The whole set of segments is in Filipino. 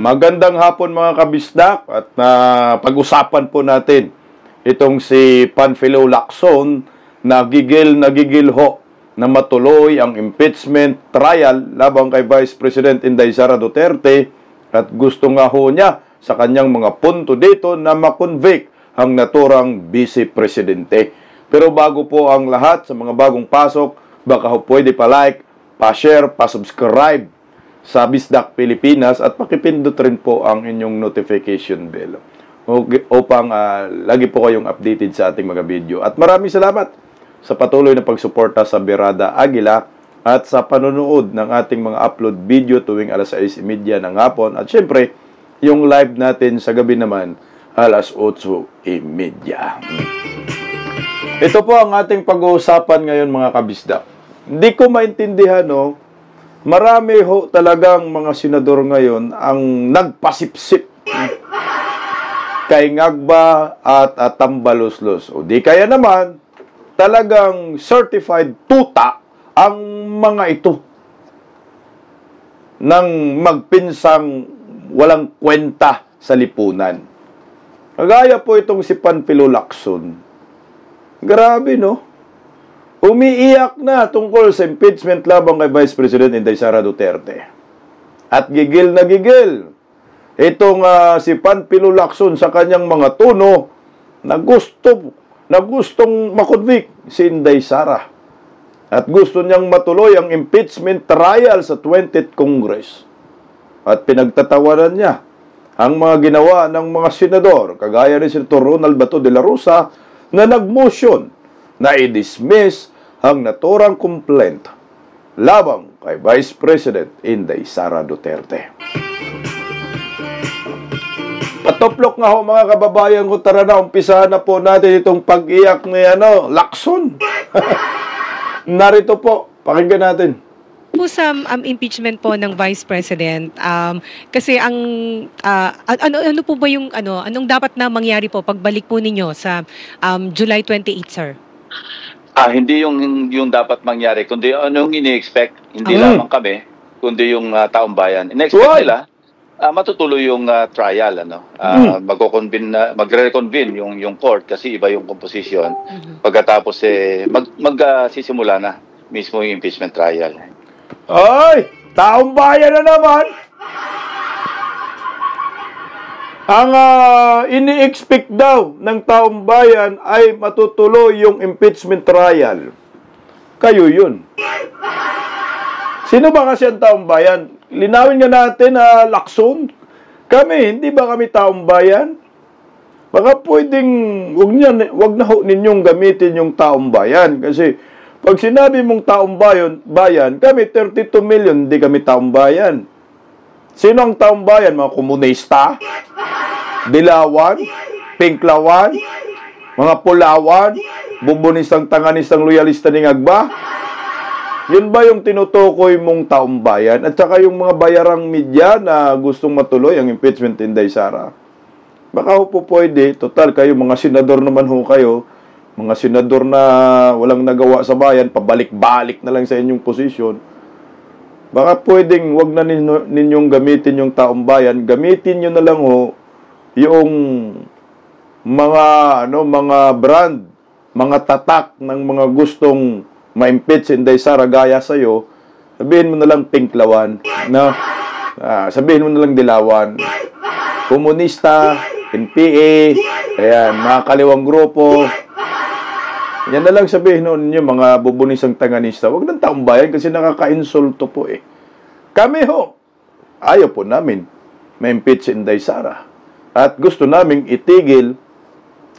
Magandang hapon mga kabisdak at pag-usapan po natin itong si Panfilo Lacson na gigil ho na matuloy ang impeachment trial labang kay Vice President Inday Sara Duterte at gusto nga ho niya sa kanyang mga punto dito na makonvict ang naturang Vice Presidente. Pero bago po ang lahat sa mga bagong pasok, baka ho pwede pa-like, pa-share, pa-subscribe sa Bisdak Pilipinas at pakipindot rin po ang inyong notification bell upang lagi po kayong updated sa ating mga video. At maraming salamat sa patuloy na pagsuporta sa Berada Aguila at sa panonood ng ating mga upload video tuwing alas 6:30 ng hapon. At syempre, yung live natin sa gabi naman alas 8:30. Ito po ang ating pag-uusapan ngayon mga kabisdak. Hindi ko maintindihan, marami ho talagang mga senador ngayon ang nagpasipsip kay Ngagba at Tambaluslos. O di kaya naman, talagang certified tuta ang mga ito nang magpinsang walang kwenta sa lipunan. Kagaya po itong si Panfilo Lacson. Grabe, Umiiyak na tungkol sa impeachment labang kay Vice President Inday Sara Duterte. At gigil na gigil itong si Panfilo Lacson sa kanyang mga tono na gustong makonvict si Inday Sara. At gusto niyang matuloy ang impeachment trial sa 20th Congress. At pinagtatawanan niya ang mga ginawa ng mga senador, kagaya ni Senator Ronald Bato de la Rosa, na nag-motion na i-dismiss ang naturang complaint labang kay Vice President Inday Sara Duterte. Patoplok nga ho mga kababayan ko, tara na, umpisahan na po natin itong pag-iyak ni Lacson. Narito po, pakinggan natin. Po sa impeachment po ng Vice President, kasi ang ano po ba yung anong dapat na mangyari po pagbalik po ninyo sa July 28, sir? Hindi yung dapat mangyari, kundi anong ini-expect, hindi lamang kami, kundi yung taong bayan. In-expect nila matutuloy yung trial, magre-reconvene yung court kasi iba yung composition. Pagkatapos magsisimula na mismo yung impeachment trial. Ay, taong bayan na naman. Ang ini-expect daw ng taong bayan ay matutuloy yung impeachment trial. Kayo yun. Sino ba kasi ang taong bayan? Linawin nga natin, Lacson. Kami, hindi ba kami taong bayan? Baka pwedeng, wag na ho ninyong gamitin yung taong bayan. Kasi, pag sinabi mong taong bayan, kami 32 million, hindi kami taong bayan. Sino ang taong bayan? Mga komunista? Dilawan? Pinklawan? Mga Pulawan? Bubunistang tanganistang loyalista ni Ngagba? Yun ba yung tinutukoy mong taong bayan? At saka yung mga bayarang media na gustong matuloy ang impeachment Inday Sara? Baka ho po pwede. Total, kayo mga senador naman ho kayo. Mga senador na walang nagawa sa bayan, pabalik-balik na lang sa inyong posisyon. Baka pwedeng wag na ninyong gamitin yung taong bayan. Gamitin nyo na lang ho yung mga brand, mga tatak ng mga gustong ma-impeach si Inday Sara gaya sa'yo. Sabihin mo na lang Pinklawan, sabihin mo na lang Dilawan, komunista, NPA, ayan, mga kaliwang grupo. Yan na lang sabihin ninyo, mga bubunisang tanganista. Huwag ng taong bayan kasi nakaka-insulto po eh. Kami ho, ayaw po namin ma-impeach si Inday Sara. At gusto naming itigil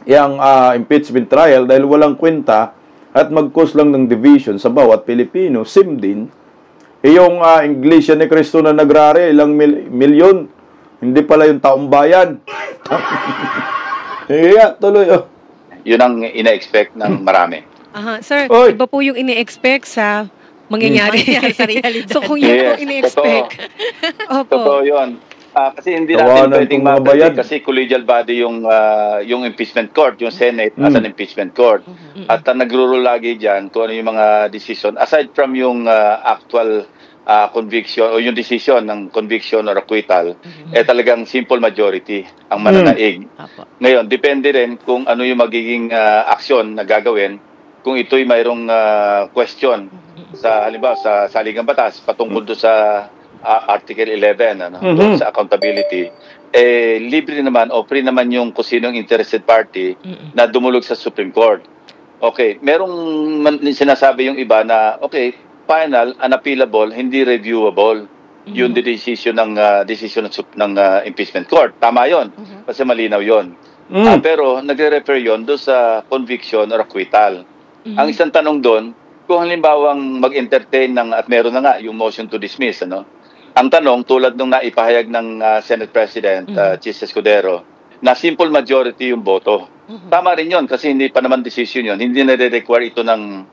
yung impeachment trial dahil walang kwenta at mag-cause lang ng division sa bawat Pilipino. Sim din. Yung Iglesia ni Cristo na nagrare, ilang milyon. Hindi pala yung taong bayan. Kaya, tuloy. Yun ang ina-expect ng marami. Sir, iba po yung ine-expect sa mangyayari sa realidad. So kung yun po ine-expect. Totoo yun. Kasi hindi natin pwedeng mapredict kasi collegial body yung impeachment court, yung Senate as an impeachment court. At nagro-rule lagi dyan kung ano yung mga decision. Aside from yung actual conviction o yung decision ng conviction or acquittal, talagang simple majority ang mananaig. Ngayon, depende rin kung ano yung magiging aksyon na gagawin kung ito'y mayroong question sa halimbawa sa saligang batas patungkol do sa Article 11 doon sa accountability. Libre naman o free naman yung kung sinong interested party na dumulog sa Supreme Court. Okay, merong sinasabi yung iba na okay, final, unappealable, hindi reviewable yung decision ng impeachment court. Tama 'yon. Kasi malinaw 'yon. Pero nagre-refer 'yon do sa conviction or acquittal. Ang isang tanong doon, kung halimbawang mag-entertain at meron na nga yung motion to dismiss, ang tanong, tulad nung naipahayag ng Senate President Chis Escudero, na simple majority yung boto. Tama rin yun kasi hindi pa naman decision yun. Hindi na-require ito ng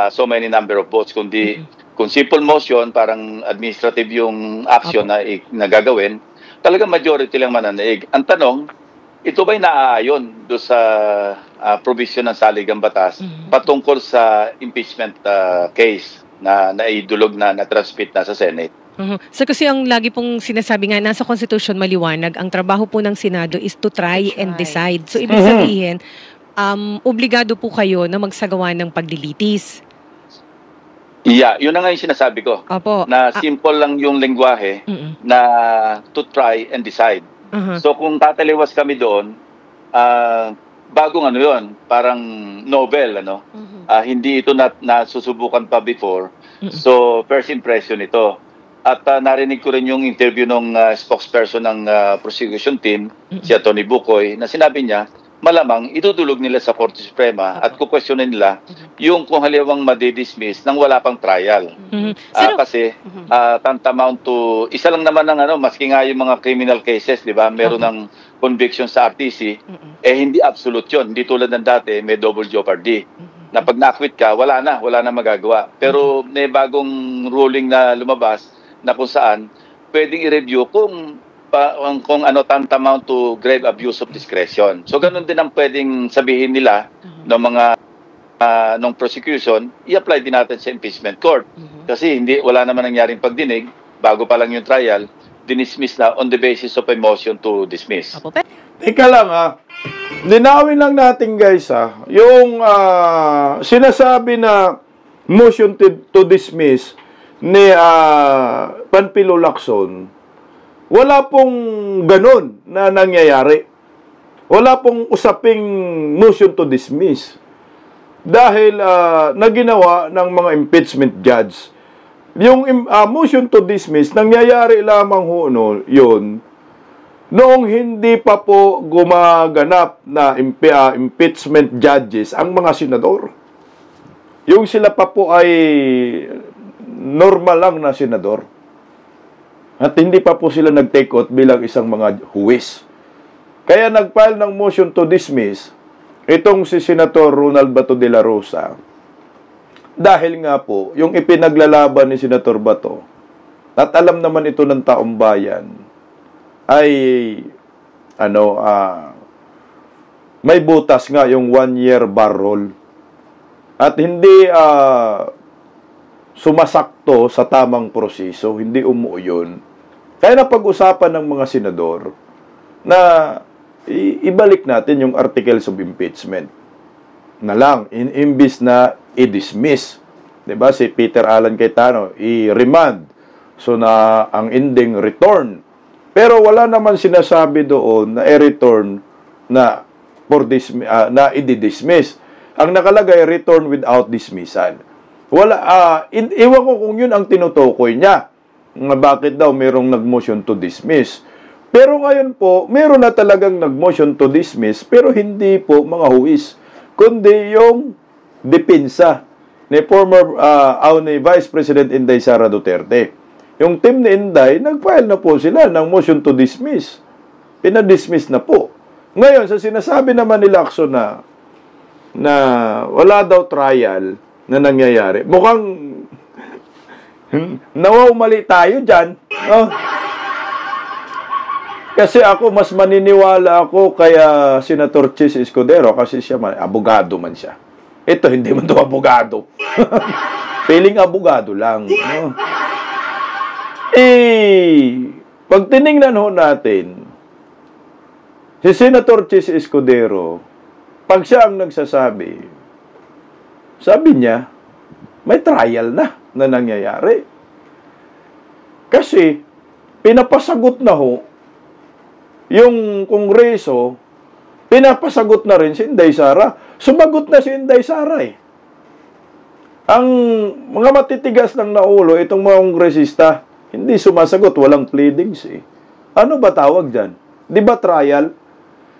so many number of votes. Kundi kung simple motion, parang administrative yung action na gagawin, talagang majority lang mananaig. Ang tanong, ito ba'y naaayon do sa provision ng saligang batas patungkol sa impeachment case na naidulog na transmit na sa Senate? So kasi ang lagi pong sinasabi nga, nasa Constitution maliwanag, ang trabaho po ng Senado is to try and decide. So ibig sabihin, obligado po kayo na magsagawa ng paglilitis. Yeah, yun na nga yung sinasabi ko. Opo. Na simple lang yung lengguwahe na to try and decide. So kung tataliwas kami doon, bagong yun, parang novel, hindi ito nasusubukan pa before. So first impression ito. At narinig ko rin yung interview ng spokesperson ng prosecution team, si Atty. Bukoy, na sinabi niya, malamang idudulog nila sa Korte Suprema at kukwestiyonin nila yung kung haliwang madidismiss nang wala pang trial. Kasi tantamount to, isa lang naman ng maski nga yung mga criminal cases, di ba? Meron ng conviction sa RTC, hindi absolute yun. Hindi tulad ng dati, may double jeopardy. Na pag na-acquit ka, wala na magagawa. Pero may bagong ruling na lumabas, na kung saan pwedeng i-review kung tantamount to grave abuse of discretion. So ganun din ang pwedeng sabihin nila ng mga ng prosecution, i-apply din natin sa impeachment court. Kasi wala naman nangyaring pagdinig, bago pa lang yung trial, dinismiss na on the basis of a motion to dismiss. Teka lang linawin lang natin guys yung sinasabi na motion to dismiss ni Panfilo Lacson, wala pong ganun na nangyayari. Wala pong usaping motion to dismiss. Dahil naginawa ng mga impeachment judge. Yung motion to dismiss, nangyayari lamang yun noong hindi pa po gumaganap na impeachment judges ang mga senador. Yung sila pa po ay normal lang na senador. At hindi pa po sila nag-take out bilang isang mga huwis. Kaya nag-file ng motion to dismiss itong si Senator Ronald Bato de la Rosa. Dahil nga po, yung ipinaglalaban ni Senator Bato, at alam naman ito ng taong bayan, ay may butas nga yung 1-year bar rule. At hindi sumasakto sa tamang proseso, hindi umuo yun. Kaya napag-usapan ng mga senador na ibalik natin yung articles of impeachment na lang, imbis na i-dismiss. Diba? Si Peter Alan Cayetano, i-remand. So na ang ending return. Pero wala naman sinasabi doon na i-return na na i-dismiss. Ang nakalagay, return without dismissal. Wala, iwan ko kung yun ang tinutukoy niya. Bakit daw mayroong nag-motion to dismiss? Pero ngayon po, meron na talagang nag-motion to dismiss, pero hindi po mga huwis, kundi yung depensa ni former ni Vice President Inday Sara Duterte. Yung team ni Inday, nag-file na po sila ng motion to dismiss. Pinadismiss na po. Ngayon, sa sinasabi naman ni Lacson na wala daw trial na nangyayari, mukhang nawawmali tayo dyan. Kasi ako, mas maniniwala ako kaya Senator Chis Escudero kasi siya abogado man siya. Ito, hindi man ito abogado. Feeling abogado lang. Pag tiningnan ho natin, si Senator Chis Escudero, pag siya ang nagsasabi, sabi niya, may trial na nangyayari. Kasi, pinapasagot na ho, yung Kongreso, pinapasagot na rin si Inday Sara. Sumagot na si Inday Sara eh. Ang mga matitigas ng naulo, itong mga kongresista, hindi sumasagot, walang pleadings eh. Ano ba tawag dyan? Di ba trial?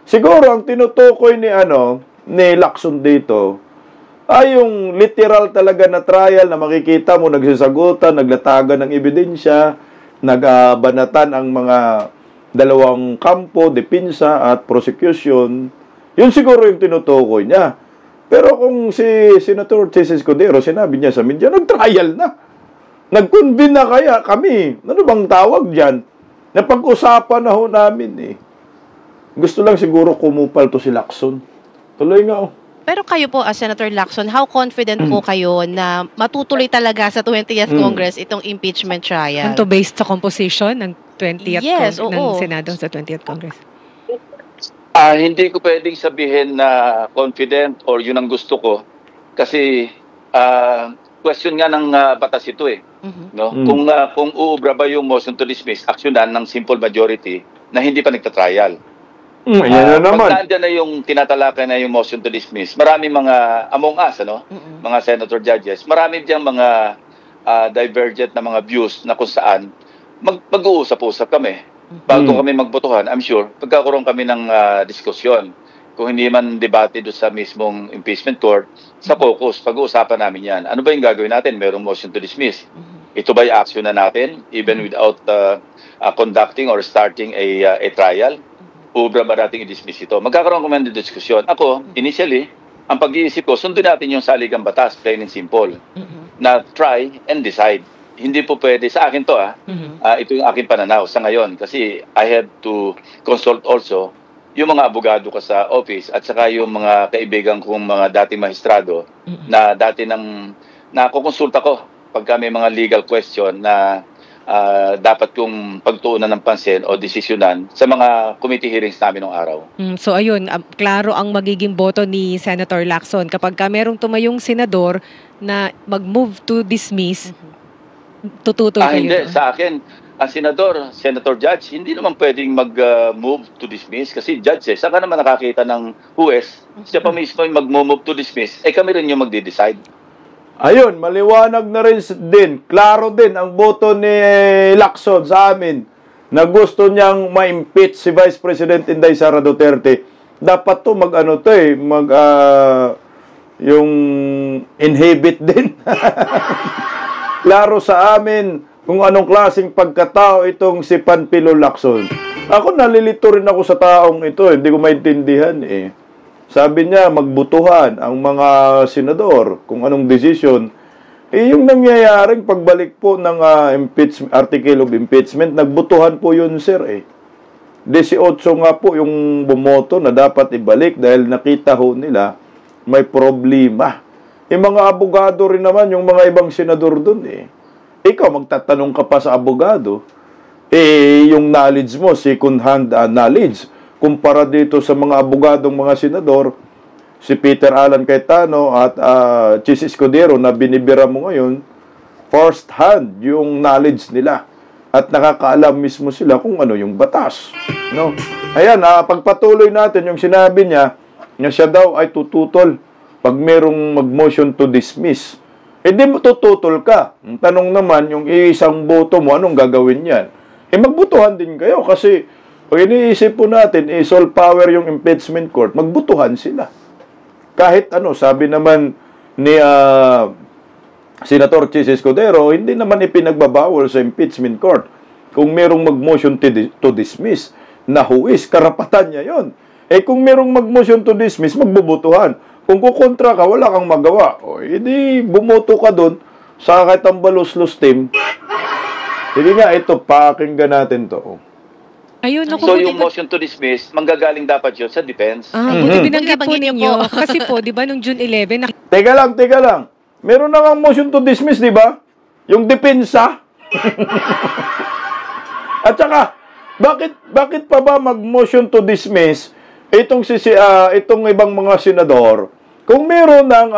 Siguro ang tinutukoy ni Lacson dito, ay yung literal talaga na trial na makikita mo nagsasagutan, naglatagan ng ebidensya, nagabanatan ang mga dalawang kampo, depensa at prosecution. Yun siguro yung tinutukoy niya. Pero kung si Senator Chis Escudero, sinabi niya sa media, nag-trial na. Nag-convene na kaya kami. Ano bang tawag dyan? Napag-usapan na ho namin eh. Gusto lang siguro kumupal to si Lacson. Tuloy nga oh. Pero kayo po, as Senator Lacson, how confident po kayo na matutuloy talaga sa 20th Congress itong impeachment trial? Ito based sa composition ng 20th Yes, ng Senado sa 20th Congress? Hindi ko pwedeng sabihin na confident or yun ang gusto ko. Kasi question nga ng batas ito eh. No? Kung uubra ba yung motion to dismiss, aksyonan ng simple majority na hindi pa nagtatrial. Yan na naman. Pag nandiyan na yung tinatalakay na yung motion to dismiss, marami mga among us, mga senator judges, marami diyang mga divergent na mga views na kung saan mag-uusap-usap kami. Bago kami magbotohan, I'm sure, pagkakaroon kami ng diskusyon. Kung hindi man debate doon sa mismong impeachment court, sa focus, pag-uusapan namin yan. Ano ba yung gagawin natin? Merong motion to dismiss. Ito ba yung action na natin, even without conducting or starting a trial? Ubra ba natin i-dismiss ito? Magkakaroon kami ng diskusyon. Ako, initially, ang pag-iisip ko, sundin natin yung saligang batas, plain and simple, na try and decide. Hindi po pwede, sa akin to ito yung aking pananaw sa ngayon, kasi I have to consult also yung mga abogado ko sa office at saka yung mga kaibigan kong mga dating maestrado na dati nakukonsulta ko pagka may mga legal question na dapat kong pagtuunan ng pansin o desisyonan sa mga committee hearings namin noong araw. So ayun, klaro ang magiging boto ni Senator Lacson. Kapag merong tumayong senador na mag-move to dismiss, tututol kayo Hindi, doon? sa akin, ang senator judge, hindi naman pwedeng mag-move to dismiss kasi judge saka naman nakakita ng huwes, siya pa mismo yung mag-move to dismiss, kami rin yung magde-decide. Ayun, maliwanag na rin din, klaro din ang boto ni Lacson sa amin na gusto niyang ma-impeach si Vice President Inday Sara Duterte. Dapat to yung inhibit din. Klaro sa amin kung anong klaseng pagkatao itong si Panfilo Lacson. Ako nalilito rin ako sa taong ito, hindi ko maintindihan eh. Sabi niya, magbutuhan ang mga senador kung anong decision. Yung nangyayaring pagbalik po ng article of impeachment, nagbutuhan po yun, sir. 18 nga po yung bumoto na dapat ibalik dahil nakita ho nila may problema. Yung mga abogado rin naman, yung mga ibang senador dun Ikaw, magtatanong ka pa sa abogado, yung knowledge mo, second-hand knowledge, kumpara dito sa mga abogadong mga senador, si Peter Alan Cayetano at Chis Escudero na binibira mo ngayon, first-hand yung knowledge nila. At nakakaalam mismo sila kung ano yung batas. No? Ayan, pagpatuloy natin yung sinabi niya, na siya daw ay tututol pag merong mag-motion to dismiss. Hindi mo tututol ka. Ang tanong naman, yung isang boto mo, anong gagawin yan? Magbutuhan din kayo kasi pag iniisip po natin, sole power yung impeachment court, magbutuhan sila. Kahit sabi naman ni Senator Chis Escudero, hindi naman ipinagbabawal sa impeachment court. Kung merong mag-motion to dismiss, na huwis, karapatan niya yon. Kung merong mag-motion to dismiss, magbubutuhan. Kung kukontra ka, wala kang magawa. Hindi bumoto ka doon sa kahit ang balos-los team. Hindi nga, ito, pakinggan natin to. Ayun, so yung motion to dismiss, manggagaling dapat yun sa defense. Buti binanggit po ninyo. Kasi po, di ba, nung June 11... Teka lang. Meron na nga motion to dismiss, di ba? Yung depensa. At saka, bakit pa ba mag-motion to dismiss itong ibang mga senador kung meron ng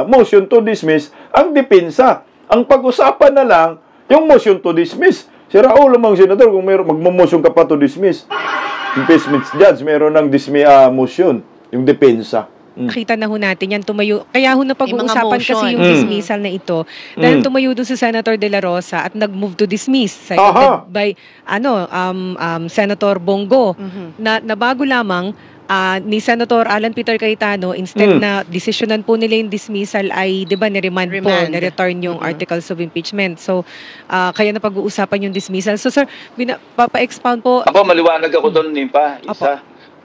motion to dismiss ang depensa? Ang pag-usapan na lang yung motion to dismiss. Si Raul mga senador, kung meron magmo-motion ka pa to dismiss, impeachment judge, meron ng motion, yung depensa. Nakita na ho natin yan, tumayo. Kaya ho na pag-uusapan kasi yung dismissal na ito. Dahil tumayo doon si Senator De La Rosa at nag-move to dismiss. Seconded by Senator Bongo. Na bago lamang ni Senator Alan Peter Cayetano, instead na desisyonan po nila yung dismissal ay, di ba, ni-remand po, na-return yung articles of impeachment. So, kaya na pag-uusapan yung dismissal. So, sir, papa-expound po. Ako, maliwanag ako doon, Nimpa. Isa.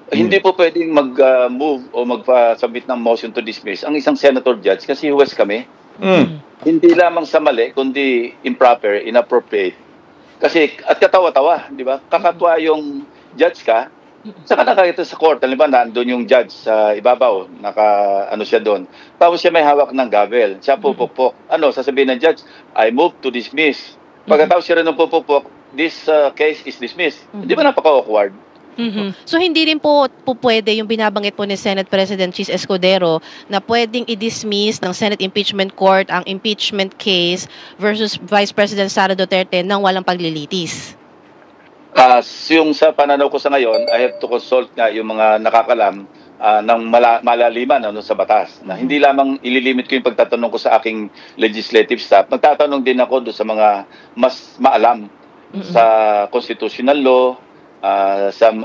Hindi po pwedeng mag-move o mag-submit ng motion to dismiss ang isang senator judge kasi huwes kami. Hindi lamang sa mali, kundi improper, inappropriate. Kasi, at katawa-tawa, di ba? Kakatwa yung judge ka, saka nakakita sa court, alam ba, nandun yung judge sa ibabaw, ano siya doon. Tapos siya may hawak ng gavel, siya pupukpok. Sasabihin ng judge, I move to dismiss. Pagkatapos siya rin ng pupukpok, this case is dismissed. Di ba napaka-awkward? So hindi rin po pwede yung binabanggit po ni Senate President Chis Escudero na pwedeng i-dismiss ng Senate Impeachment Court ang impeachment case versus Vice President Sara Duterte nang walang paglilitis. Yung sa pananaw ko sa ngayon, I have to consult nga yung mga nakakalam ng malaliman sa batas. Na hindi lamang ililimit ko yung pagtatanong ko sa aking legislative staff, magtatanong din ako doon sa mga mas maalam sa constitutional law,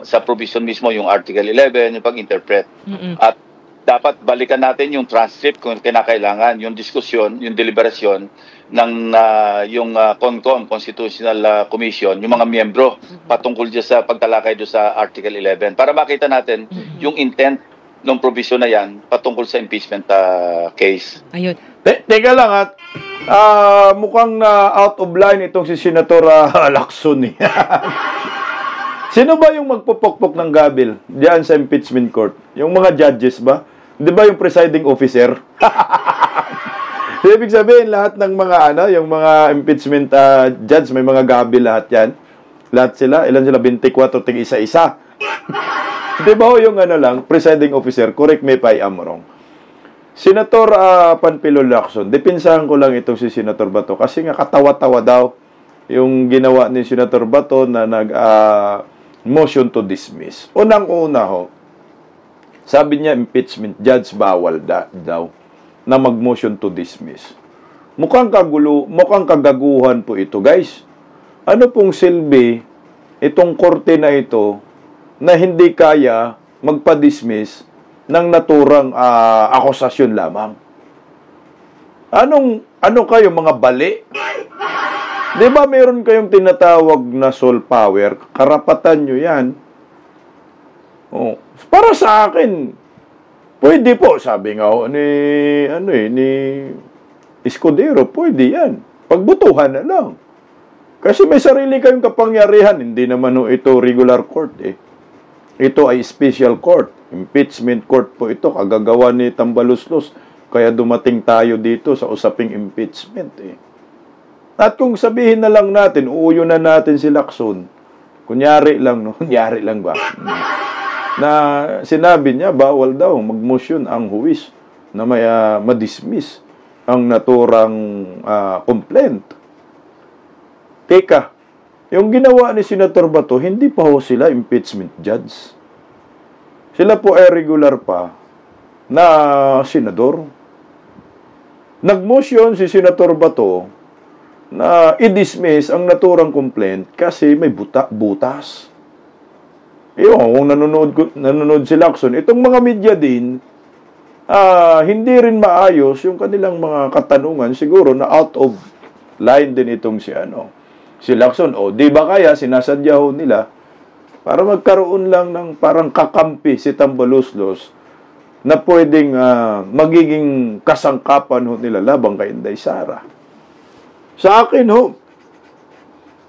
sa provision mismo, yung Article 11, yung pag-interpret. At dapat balikan natin yung transcript kung kinakailangan, yung diskusyon, yung deliberasyon ng yung CONCOM, Constitutional Commission, yung mga miyembro patungkol dyan sa pagtalakay doon sa Article 11 para makita natin yung intent ng provision na yan patungkol sa impeachment case. Ayun. Teka lang mukhang out of line itong si Senator Lacson. Sino ba yung magpupukpok ng gabil diyan sa impeachment court? Yung mga judges ba? Di ba yung presiding officer? Ibig sabihin, lahat ng mga yung mga impeachment judge, may mga gabil lahat yan. Lahat sila, ilan sila? 24, ting isa-isa. Di ba yung lang, presiding officer, correct me if I am wrong. Senator Panfilo Lacson, dipinsahan ko lang itong si Senator Bato kasi nga katawa-tawa daw yung ginawa ni Senator Bato na motion to dismiss. Unang-una sabi niya impeachment judge bawal daw na mag-motion to dismiss. Mukhang kagaguhan po ito, guys. Ano pong silbi itong korte na ito na hindi kaya magpa-dismiss ng naturang akusasyon lamang? Ano kayo, mga bali? Di ba meron kayong tinatawag na soul power? Karapatan nyo yan. Para sa akin, pwede po. Sabi nga ni Escudero, pwede yan. Pagbutuhan na lang. Kasi may sarili kayong kapangyarihan. Hindi naman ito regular court Ito ay special court. Impeachment court po ito. Kagagawa ni Tambaluslos. Kaya dumating tayo dito sa usaping impeachment At kung sabihin na lang natin, uuyo na natin si Lacson, kunyari lang ba? Na sinabi niya, bawal daw mag-motion ang huwis na may ma-dismiss ang naturang complaint. Teka, yung ginawa ni Senator Bato, hindi pa sila impeachment judge. Sila po ay regular pa na senador. Nag-motion si Senator Bato na i-dismiss ang naturang complaint kasi may butas. Kung nanonood si Lacson, itong mga media din, hindi rin maayos yung kanilang mga katanungan, siguro na out of line din itong si Lacson. Di ba kaya sinasadya nila para magkaroon lang ng parang kakampi si Tambaluslos na pwedeng magiging kasangkapan nila labang kay Inday Sara. Sa akin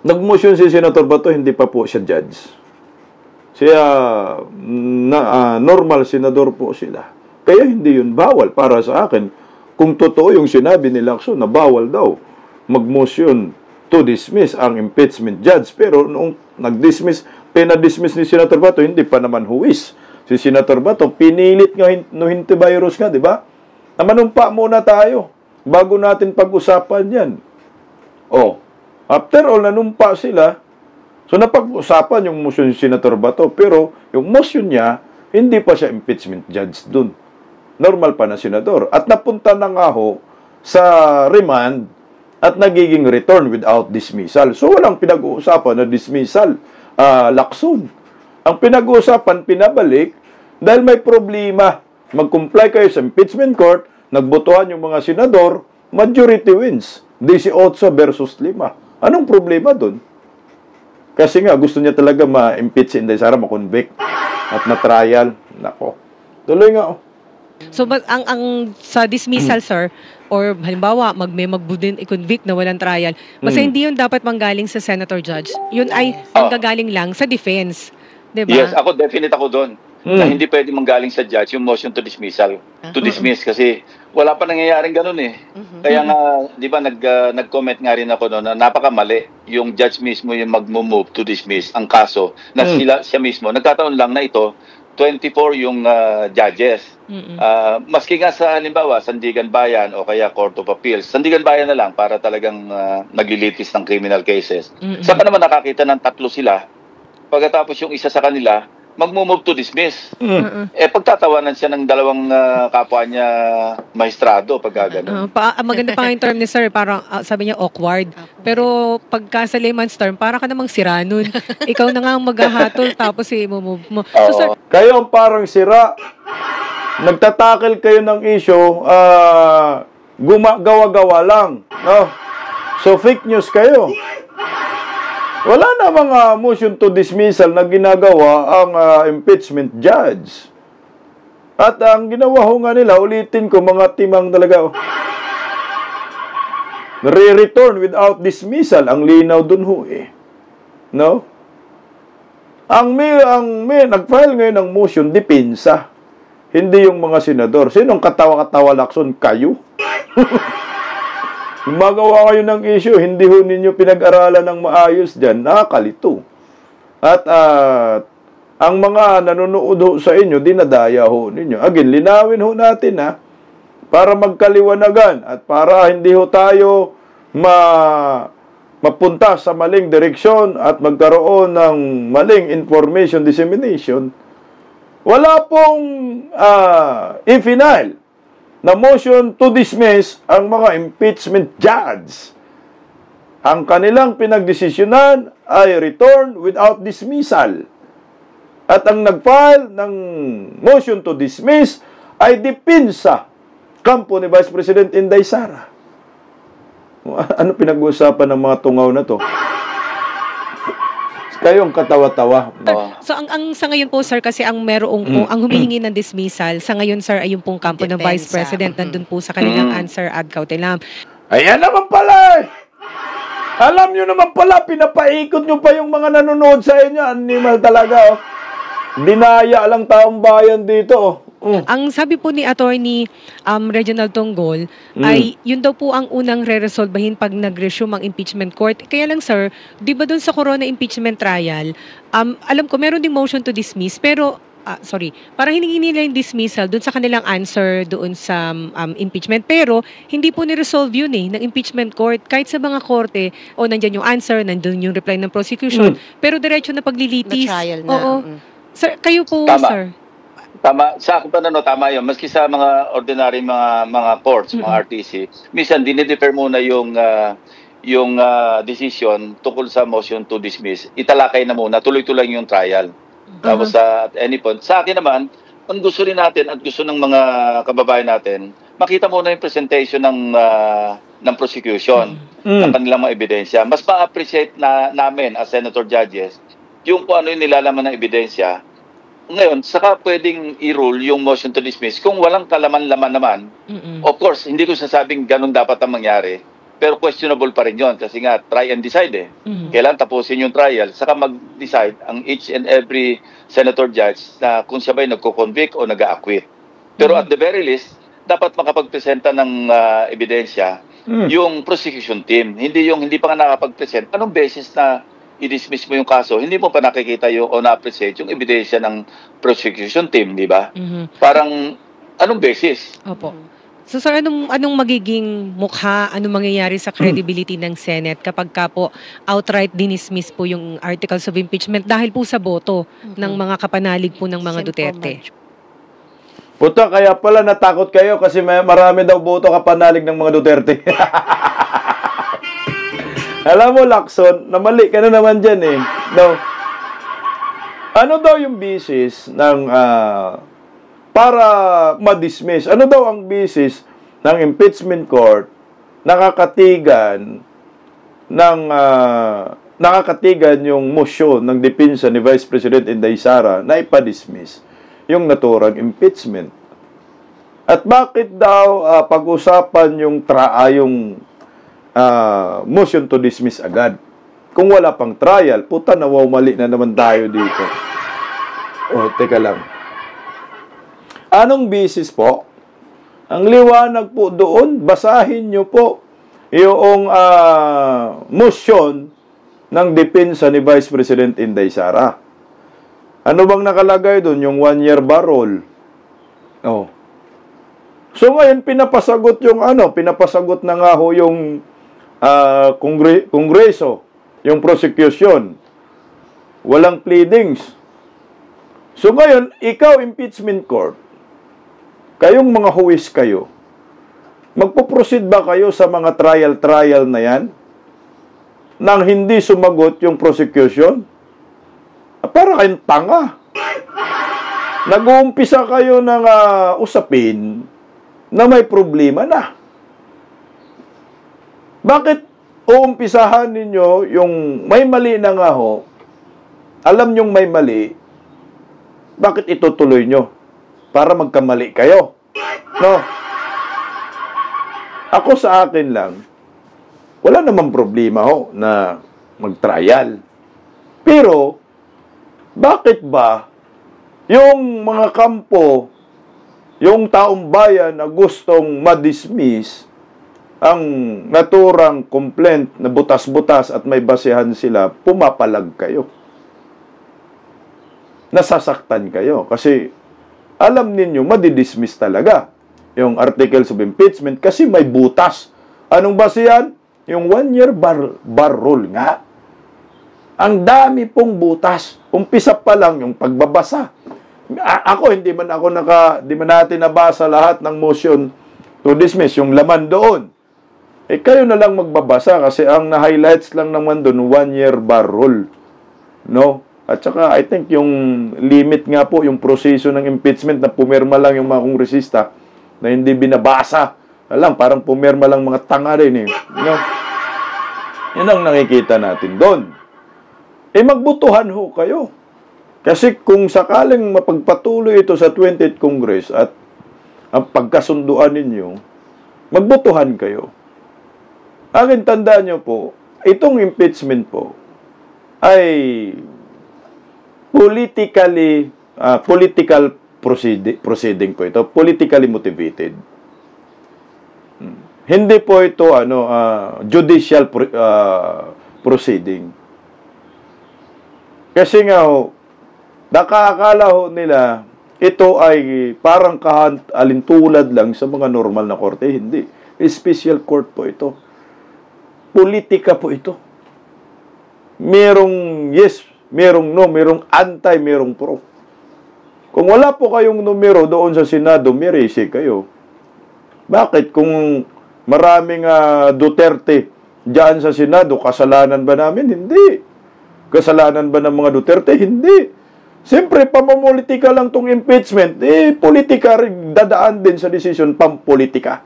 nag-motion si Senator Bato, hindi pa po siya judge. Siya, normal senador po sila. Kaya hindi yun bawal para sa akin. Kung totoo yung sinabi ni Lacson na bawal daw mag-motion to dismiss ang impeachment judge. Pero noong pinadismiss ni Senator Bato, hindi pa naman huwis. Si Senator Bato, pinilit nga no hintivirus nga, di ba? Manumpa muna tayo bago natin pag-usapan yan. After all, nanumpa sila, so napag-usapan yung motion ni Senator Bato, pero yung motion niya, hindi pa siya impeachment judge dun. Normal pa na senador. At napunta na nga ho sa remand at nagiging return without dismissal. So walang pinag-uusapan na dismissal, lakson. Ang pinag-uusapan, pinabalik, dahil may problema. Mag-comply kayo sa impeachment court, nagbotohan yung mga senador, majority wins. 18 versus 5. Anong problema dun? Kasi nga, gusto niya talaga ma-impeach si Inday Sara, ma-convict at ma-trial. Nako. Tuloy nga. So, ang sa dismissal, sir, or halimbawa, may magbudin i-convict na walang trial, basta hindi yun dapat manggaling sa senator judge. Yun ay manggagaling lang sa defense. Diba? Yes, definite ako doon. Na hindi pwede manggaling sa judge yung motion to dismissal. To dismiss kasi wala pa nangyayaring ganun eh. Kaya nga, di ba, nag-comment nga rin ako noon na napakamali yung judge mismo yung mag-move to dismiss ang kaso na siya mismo. Nagkataon lang na ito, 24 yung judges. Maski nga sa halimbawa, Sandigan Bayan o kaya Court of Appeals. Sandigan Bayan na lang para talagang naglilitis ng criminal cases. Saka naman nakakita ng 3 sila. Pagkatapos yung isa sa kanila, mag-move to dismiss. Pagtatawanan siya ng 2 kapwa niya maestrado pag gano'n. Maganda pa yung term ni sir, parang sabi niya awkward. Pero pagka sa layman's term, para ka namang sira nun. Ikaw na nga ang maghahatol tapos i-move mo. So, sir, kayo ang parang sira. Nagtatakil kayo ng issue, gawa-gawa lang. No? So, fake news kayo. Wala namang motion to dismissal na ginagawa ang impeachment judge. At ang ginawa ho nga nila, ulitin ko, mga timang talaga, re-return without dismissal. Ang linaw dun ho eh. No? Ang may nag-file ngayon ng motion, depensa. Hindi yung mga senador. Sinong katawa-katawa lakson? Kayo? Magawa kayo ng issue, hindi ho ninyo pinag-aralan ng maayos dyan, nakakalito. At ang mga nanonood ho sa inyo, dinadaya ho ninyo. Again, linawin ho natin para magkaliwanagan at para hindi ho tayo mapunta sa maling direksyon at magkaroon ng maling information dissemination. Wala pong i-final na motion to dismiss ang mga impeachment judge. Ang kanilang pinagdesisyonan ay return without dismissal. At ang nag-file ng motion to dismiss ay depensa, kampo ni Vice President Inday Sara. Ano pinag-uusapan ng mga tungaw na to? Kayong katawa-tawa. So ang sa ngayon po sir kasi ang ang humihingi ng dismissal sa ngayon sir ay yung pong kampo ng Vice President nandun po sa kanilang answer ad cautelam. Ayan naman pala eh. Alam nyo naman pala, pinapaikot nyo pa yung mga nanonood sa inyo. Animal talaga Dinaya lang taong bayan dito Ang sabi po ni Attorney Reginald Tonggol ay yun daw po ang unang re-resolbahin pag nag-resume ang impeachment court. Kaya lang sir, di ba dun sa corona impeachment trial, alam ko meron ding motion to dismiss pero parang hiningi nila yung dismissal dun sa kanilang answer doon sa impeachment. Pero, hindi po ni-resolve yun ng impeachment court. Kahit sa mga korte, nandyan yung answer, nandun yung reply ng prosecution. Pero diretso na paglilitis. Na trial na. Oo. Sir, kayo po, Tama. sir. Tama. Sa akin pa tama yun. Maski sa mga ordinary mga courts, mga RTC, minsan dinidefer muna yung decision tungkol sa motion to dismiss. Italakay na muna, tuloy-tuloy yung trial. Tapos at any point. Sa akin naman, ang gusto rin natin at gusto ng mga kababayan natin, makita muna yung presentation ng prosecution, ng kanilang mga ebidensya. Mas ma-appreciate namin as senator judges yung kung ano yung nilalaman ng ebidensya. Ngayon, saka pwedeng i-rule yung motion to dismiss kung walang kalaman-laman naman. Of course, hindi ko sasabing ganun dapat ang mangyari. Pero questionable pa rin yun kasi nga try and decide Kailan tapusin yung trial, saka mag-decide ang each and every senator judge na kung siya ba'y nagko-convict o nag-acquit. Pero at the very least, dapat makapagpresenta ng ebidensya yung prosecution team. Hindi pa nga nakapag-present. Anong beses na i-dismiss mo yung kaso, hindi mo pa nakikita yung o na-present yung ebidensya ng prosecution team, di ba? Parang, anong beses? Opo. So sir, anong magiging mukha, anong mangyayari sa credibility ng Senate kapag ka po outright dinismiss po yung articles of impeachment dahil po sa boto ng mga kapanalig po ng mga Duterte? Puta, kaya pala natakot kayo kasi marami daw boto kapanalig ng mga Duterte. Alam mo, Lacson, namali ka na naman dyan eh. No. Ano daw yung basis ng para ma-dismiss? Ano daw ang basis ng impeachment court nakakatigan yung motion ng depensa ni Vice President Inday Sara na ipa-dismiss yung naturang impeachment? At bakit daw pag-usapan yung motion to dismiss agad? Kung wala pang trial, puta, nawawmali na naman tayo dito. Teka lang. Anong basis po? Ang liwanag po doon, basahin nyo po yung motion ng depensa ni Vice President Inday Sara. Ano bang nakalagay doon? Yung 1-year bar rule. So ngayon, pinapasagot na nga ho yung Kongreso, yung prosecution. Walang pleadings. So ngayon, ikaw, impeachment court, kayong mga huwis kayo, magpo-proceed ba kayo sa mga trial na yan nang hindi sumagot yung prosecution? Para kayong tanga. Nag-uumpisa kayo ng usapin na may problema na. Bakit uumpisahan ninyo yung may mali na nga ho, alam nyong may mali, bakit itutuloy nyo? Para magkamali kayo. No? Ako sa akin lang, wala namang problema ho na mag-trial. Pero, bakit ba yung mga kampo, yung taong bayan na gustong ma-dismiss ang naturang complaint na butas-butas at may basehan sila, pumapalag kayo? Nasasaktan kayo kasi alam ninyo, madidismiss talaga yung articles of impeachment kasi may butas. Anong basehan? Yung 1-year bar rule nga. Ang dami pong butas. Umpisa pa lang yung pagbabasa. Ako, hindi man natin nabasa lahat ng motion to dismiss, yung laman doon. Kayo na lang magbabasa kasi ang na-highlights lang naman doon, 1-year bar rule. No? At saka, I think yung limit nga po, yung proseso ng impeachment na pumirma lang yung mga kongresista na hindi binabasa. Parang pumirma lang mga tanga rin eh. No? Yan ang nakikita natin doon. Magbutuhan ho kayo. Kasi kung sakaling mapagpatuloy ito sa 20th Congress at ang pagkasunduan ninyo, magbutuhan kayo. Akin tandaan nyo po, itong impeachment po ay political proceeding po ito. Politically motivated. Hindi po ito judicial proceeding. Kasi nga ho, nakakala ho nila ito ay parang alintulad lang sa mga normal na korte. Hindi. Special court po ito. Politika po ito. Merong yes, merong no, merong anti, merong pro. Kung wala po kayong numero doon sa Senado, merisi kayo. Bakit? Kung maraming Duterte dyan sa Senado, kasalanan ba namin? Hindi. Kasalanan ba ng mga Duterte? Hindi. Siyempre, pamamolitika lang tong impeachment. Politika rin, dadaan din sa desisyon, pampolitika.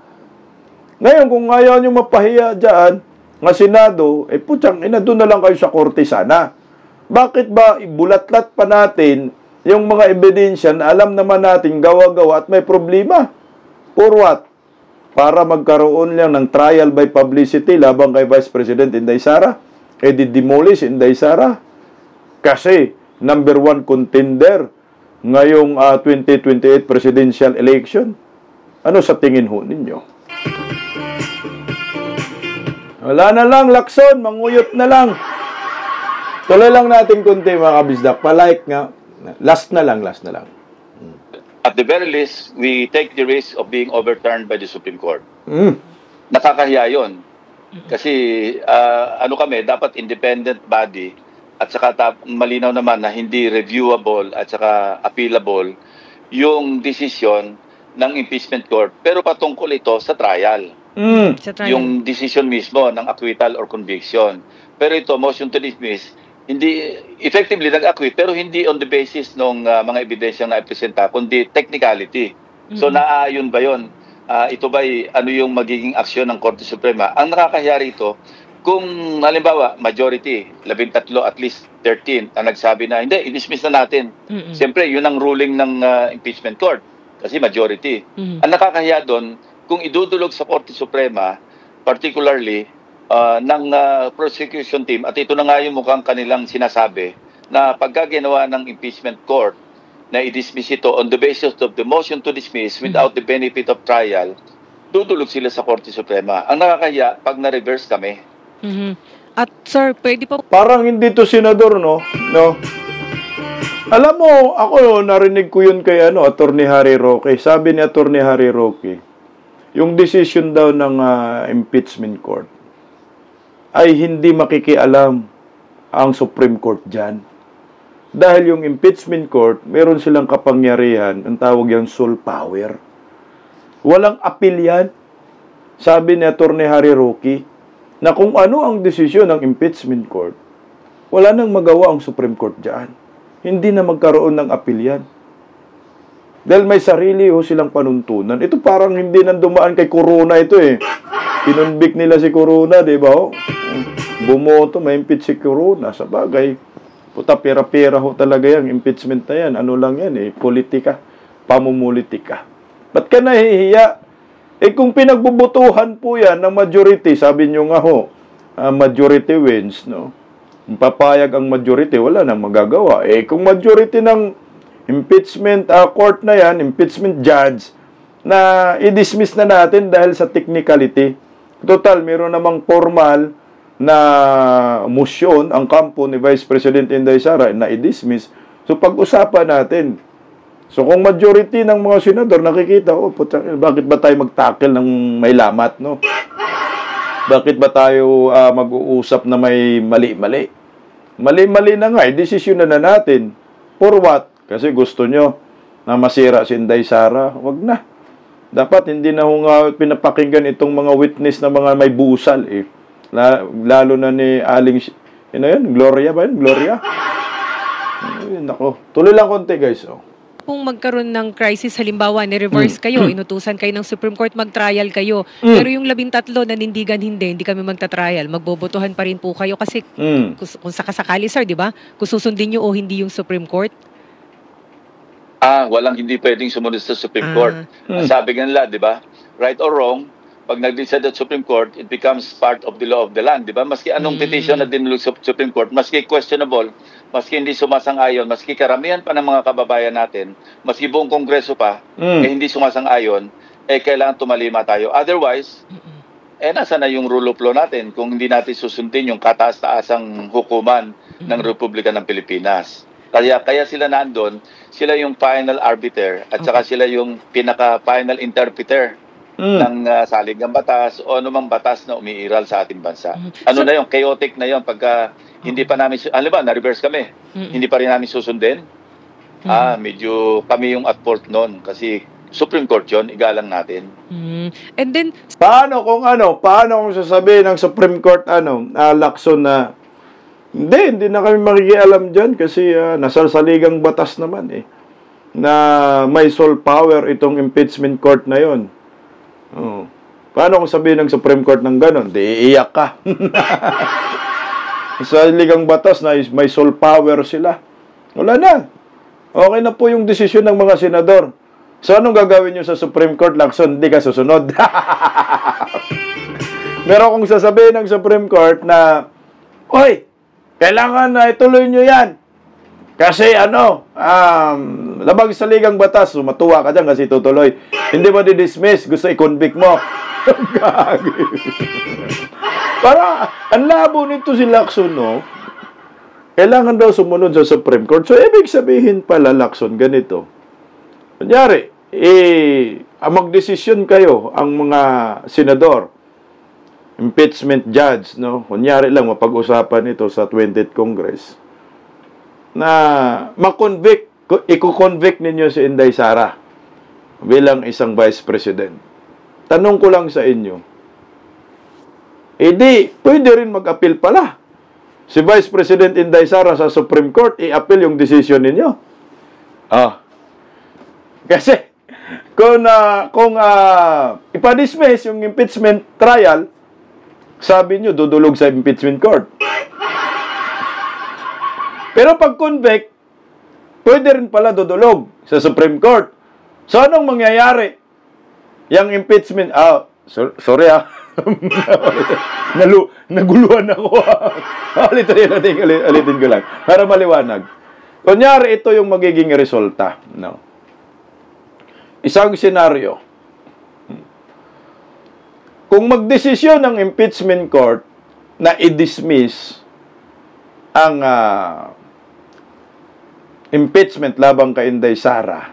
Ngayon, kung ayaw nyo mapahiya dyan, nga Senado, putyang, doon na lang kayo sa korte sana. Bakit ba ibulatlat pa natin yung mga ebidensya na alam naman natin gawa-gawa at may problema? For what? Para magkaroon lang ng trial by publicity labang kay Vice President Inday Sara? Di-demolish Inday Sara? Kasi, number 1 contender ngayong 2028 presidential election. Ano sa tingin ho ninyo? Wala na lang, Lacson. Manguyot na lang. Tuloy lang natin kunti, mga kabisdak. Palike nga. Last na lang. At the very least, we take the risk of being overturned by the Supreme Court. Mm. Nakakahiya yun. Kasi kami, dapat independent body at saka malinaw naman na hindi reviewable at saka appealable yung decision ng impeachment court. Pero patungkol ito sa trial. Sa trial. Yung decision mismo ng acquittal or conviction. Pero ito, motion to dismiss, hindi effectively nag-acquit pero hindi on the basis ng mga ebidensyang na-presenta kundi technicality. So naaayon ba 'yon? Ito ba ano yung magiging aksyon ng Korte Suprema? Ang nakakahiya rito kung halimbawa majority 13 at least 13 ang nagsabi na hindi i-dismiss na natin. Siyempre yun ang ruling ng impeachment court kasi majority. Ang nakakahiya doon kung idudulog sa Korte Suprema particularly ng prosecution team at ito na nga yung mukhang kanilang sinasabi na pagka ginawa ng impeachment court na i-dismiss ito on the basis of the motion to dismiss without the benefit of trial, dudulog sila sa Korte Suprema. Ang nakakahiya pag na-reverse kami. At sir, pwede po... Parang hindi to senador, no? Alam mo, ako narinig ko yun kay Attorney Harry Roque. Sabi ni Attorney Harry Roque, yung decision daw ng impeachment court ay hindi makikialam ang Supreme Court dyan. Dahil yung impeachment court, meron silang kapangyarihan, ang tawag yung sole power. Walang appeal yan. Sabi ni Attorney Harry Roque, na kung ano ang desisyon ng impeachment court, wala nang magawa ang Supreme Court dyan. Hindi na magkaroon ng appeal yan. Dahil may sarili silang panuntunan. Ito parang hindi nang dumaan kay Corona ito eh. Pinunbik nila si Corona, di ba? Bumoto, may impeach si Corona. Sa bagay, puta, pera-pera talaga yan. Impeachment na yan. Ano lang yan eh, politika. Pamumulitika. Ba't ka nahihiya? Kung pinagbubutuhan po yan ng majority, sabi nyo nga majority wins, no? Papayag ang majority, wala nang magagawa. Kung majority ng impeachment court na yan, impeachment judge, na i-dismiss na natin dahil sa technicality. Total, meron namang formal na motion ang kampo ni Vice President Inday Sara na i-dismiss. So, pag-usapan natin. So, kung majority ng mga senador nakikita, bakit ba tayo mag-tackle ng may lamat, no? Bakit ba tayo mag-uusap na may mali-mali? Mali-mali na nga, desisyon na natin. For what? Kasi gusto nyo na masira si Inday Sara, wag na. Dapat hindi na pinapakinggan itong mga witness na mga may busal eh. Lalo na ni Aling Gloria ba yun? Gloria? Nako. Tuloy lang konti guys. Kung magkaroon ng crisis, halimbawa, ni-reverse kayo, inutusan kayo ng Supreme Court, mag-trial kayo. Pero yung 13 nanindigan, hindi kami magta-trial. Magbobotohan pa rin po kayo kasi kung sakasakali, sir, di ba? Kung susundin nyo o hindi yung Supreme Court. Walang hindi pwedeng sumunod sa Supreme Court. Sabi nga nila, di ba? Right or wrong, pag nag-decide at Supreme Court, it becomes part of the law of the land, di ba? Maski anong petition na dinulog sa Supreme Court, maski questionable, maski hindi sumasang-ayon, maski karamihan pa ng mga kababayan natin, maski buong kongreso pa, hindi sumasang-ayon, kailangan tumalima tayo. Otherwise, nasa na yung rule of law natin kung hindi natin susundin yung kataas-taasang hukuman ng Republika ng Pilipinas. Kaya sila nandun, sila yung final arbiter at saka sila yung pinaka-final interpreter ng saligang batas o anumang batas na umiiral sa ating bansa. Na yung chaotic na yung pagka hindi pa namin, na-reverse kami, hindi pa rin namin susundin. Medyo kami yung at fault noon kasi Supreme Court yun, igalang natin. And then, paano kung sasabihin ng Supreme Court, Lacson na hindi na kami makikialam dyan kasi nasa saligang batas naman na may sole power itong impeachment court na yon. Paano kung sabihin ng Supreme Court ng ganon? Di iiyak ka. Sa saligang batas na may sole power sila. Wala na. Okay na po yung desisyon ng mga senador. So anong gagawin nyo sa Supreme Court, Lacson? Hindi ka susunod. Pero kung sasabihin ng Supreme Court na, oy, kailangan na ituloy nyo yan. Kasi labag sa ligang batas, matuwa ka dyan kasi tutuloy. Hindi mo di-dismiss, gusto i-convict mo. Para, ang labo nito si Lacson, no? Kailangan daw sumunod sa Supreme Court. So, ibig sabihin pala, Lacson, ganito. Kunyari, magdesisyon kayo, ang mga senador, impeachment judge, no? Kunyari lang, mapag-usapan ito sa 20th Congress, na makonvict, i-convict ninyo si Inday Sara bilang isang vice president. Tanong ko lang sa inyo, pwede rin mag-appeal pala. Si Vice President Inday Sara sa Supreme Court, i-appeal yung decision ninyo. Kasi, kung ipa-dismiss yung impeachment trial, sabi nyo, dudulog sa impeachment court. Pero pag convict, pwede rin pala dudulog sa Supreme Court. So, anong mangyayari? Yung impeachment, sorry naguluhan ako. Alitin ko lang. Para maliwanag. Kunyari, ito yung magiging resulta. No? Isang senaryo. Kung magdesisyon ng impeachment court na i-dismiss ang impeachment labang kay Inday Sara,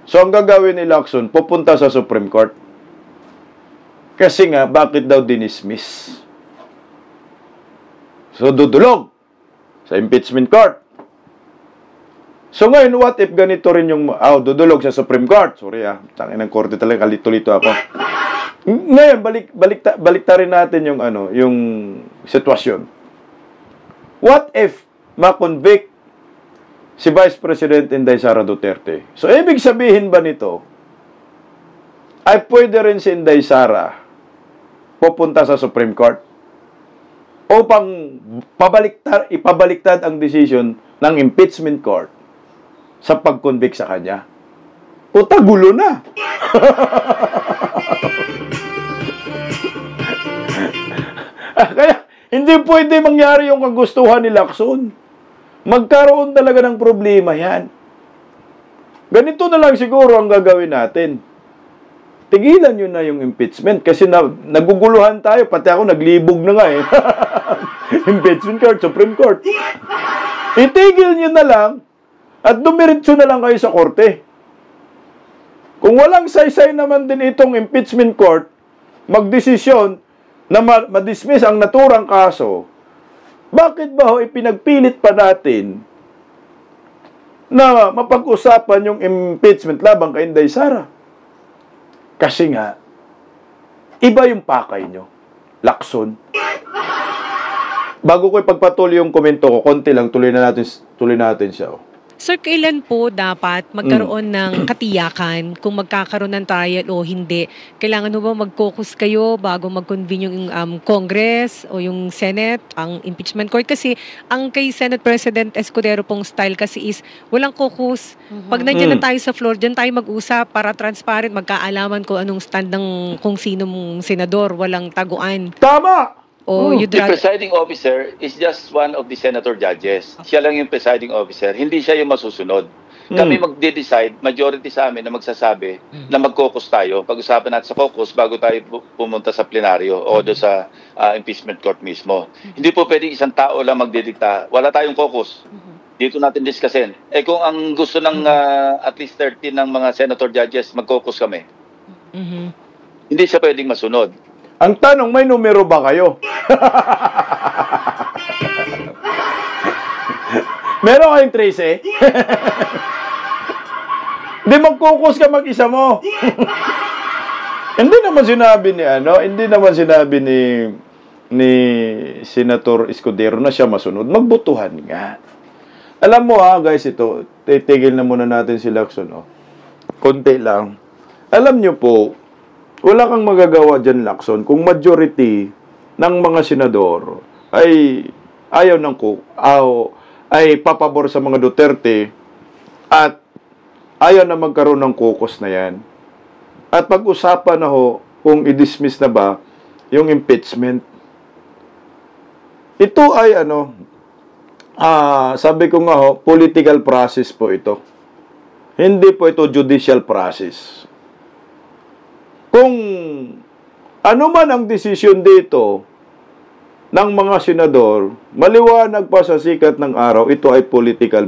so ang gagawin ni Lacson, pupunta sa Supreme Court. Kasi nga, bakit daw dinismiss? So, dudulog sa impeachment court. So, ngayon, what if ganito rin yung, dudulog sa Supreme Court? Sorry tangin ng korte talaga, kalito-lito ako. Ngayon, baliktarin natin yung, yung sitwasyon. What if makonvict si Vice President Inday Sara Duterte? So, ibig sabihin ba nito, ay pwede rin si Inday Sara pupunta sa Supreme Court upang ipabaliktad ang decision ng impeachment court sa pag-convict sa kanya. Puta, gulo na. Kaya, hindi pwede mangyari yung kagustuhan ni Lacson. Magkaroon talaga ng problema yan. Ganito na lang siguro ang gagawin natin. Tigilan nyo na yung impeachment kasi naguguluhan tayo. Pati ako naglibog na nga Impeachment court, Supreme Court. Itigil nyo na lang at dumiretso na lang kayo sa korte. Kung walang saysay naman din itong impeachment court, magdesisyon na ma-dismiss ang naturang kaso, bakit ba ipinagpilit pa natin na mapag-usapan yung impeachment labang kay Inday Sara? Kasi nga, iba yung pakay nyo. Lacson. Bago ko ipagpatuloy yung komento ko, konti lang, tuloy natin siya. Sir, kailan po dapat magkaroon ng katiyakan kung magkakaroon ng trial o hindi? Kailangan mo ba mag-focus kayo bago mag-convene yung Congress o yung Senate, ang impeachment court? Kasi ang kay Senate President Escudero pong style kasi is walang focus. Pag nandiyan na tayo sa floor, dyan tayo mag-usap para transparent, magkaalaman ko anong stand ng kung sino mong senador, walang taguan. Tama! The presiding officer is just one of the senator judges. Siya lang yung presiding officer. Hindi siya yung masusunod. Kami magde-decide, majority sa amin na magsasabi na mag-caucus tayo. Pag-usapan natin sa caucus bago tayo pumunta sa plenaryo o doon sa impeachment court mismo. Hindi po pwedeng isang tao lang magdidikta. Wala tayong caucus. Dito natin discussin. Kung ang gusto ng at least 30 ng mga senator judges, mag-caucus kami. Hindi siya pwedeng masunod. Ang tanong, may numero ba kayo? Meron kayong 13? Hindi, mag-focus ka mag-isa mo. Hindi naman sinabi ni Senator Escudero na siya masunod. Magbutuhan nga. Alam mo guys, ito, titigil na muna natin si Lacson. Konti lang. Alam nyo po, wala kang magagawa dyan, Lacson, kung majority ng mga senador ay ayaw ay papabor sa mga Duterte at ayaw na magkaroon ng caucus na yan. At pag-usapan na kung i-dismiss na ba yung impeachment. Ito ay sabi ko nga political process po ito. Hindi po ito judicial process. Kung ano man ang desisyon dito ng mga senador, maliwanag pa sa sikat ng araw, ito ay politically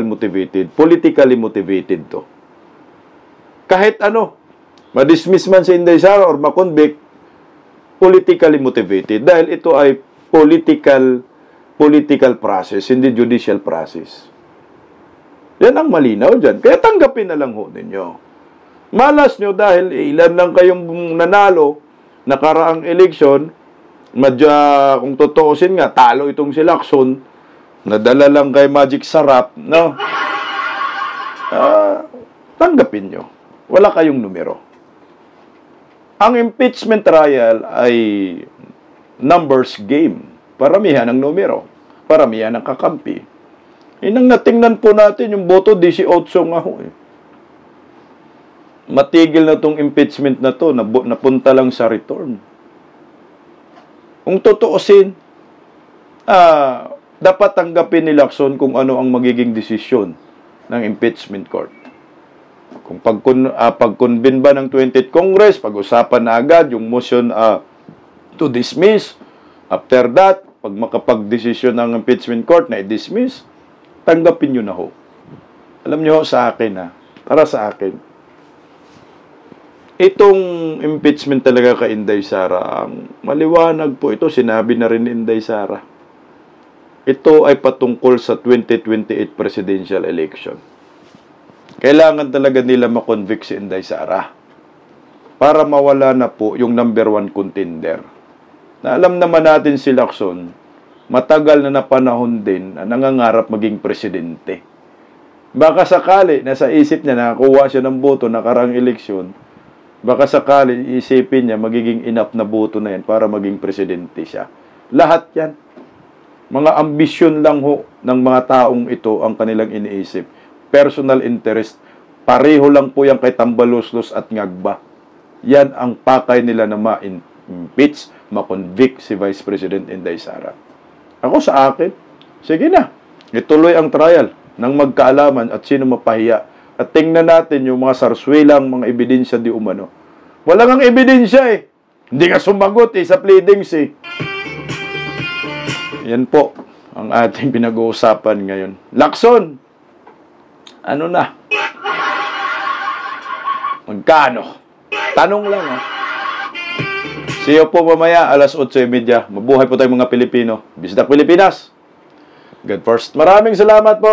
motivated to. Kahit ano, ma-dismiss man si Inday Sara or ma-convict, politically motivated dahil ito ay political process, hindi judicial process. Yan ang malinaw dyan. Kaya tanggapin na lang ho ninyo. Malas nyo dahil ilan lang kayong nanalo nakaraang eleksyon, kung totoosin nga, talo itong si Lacson, nadala lang kay Magic Sarap, no? Tanggapin nyo. Wala kayong numero. Ang impeachment trial ay numbers game. Paramihan ng numero. Paramihan ng kakampi. Inang natingnan po natin yung boto, 18 nga ho. Matigil na tong impeachment na to, napunta lang sa return. Kung totoosin, dapat tanggapin ni Lacson kung ano ang magiging desisyon ng impeachment court. Kung pag-convene ba ng 20th Congress, pag-usapan na agad yung motion to dismiss. After that, pag makapag-desisyon ng impeachment court na i-dismiss, tanggapin nyo na ho. Alam nyo ho sa akin para sa akin, itong impeachment talaga kay Inday Sara, maliwanag po ito, sinabi na rin ni Inday Sara. Ito ay patungkol sa 2028 presidential election. Kailangan talaga nila makonvict si Inday Sara para mawala na po yung number 1 contender. Na alam naman natin si Lacson, matagal na panahon din na nangangarap maging presidente. Baka sakali, nasa isip niya, nakakuha siya ng boto nakarang eleksyon, baka sakali isipin niya magiging enough na boto na yan para maging presidente siya. Lahat yan. Mga ambisyon lang ho ng mga taong ito ang kanilang iniisip. Personal interest. Pareho lang po yan kay Tambaloslos at Ngagba. Yan ang pakay nila na ma-impeach, ma-convict si Vice President Inday Sara. Ako sa akin, sige na. Ituloy ang trial ng magkaalaman at sino mapahiya. At tingnan natin yung mga sarswilang mga ebidensya di umano. Wala ngang ebidensya eh. Hindi nga sumagot sa pleadings eh. Yan po ang ating pinag-uusapan ngayon. Lacson, ano na? Magkano? Tanong lang See you po mamaya, alas 8:30. Mabuhay po tayong mga Pilipino. Bisdak Pilipinas. God first. Maraming salamat po.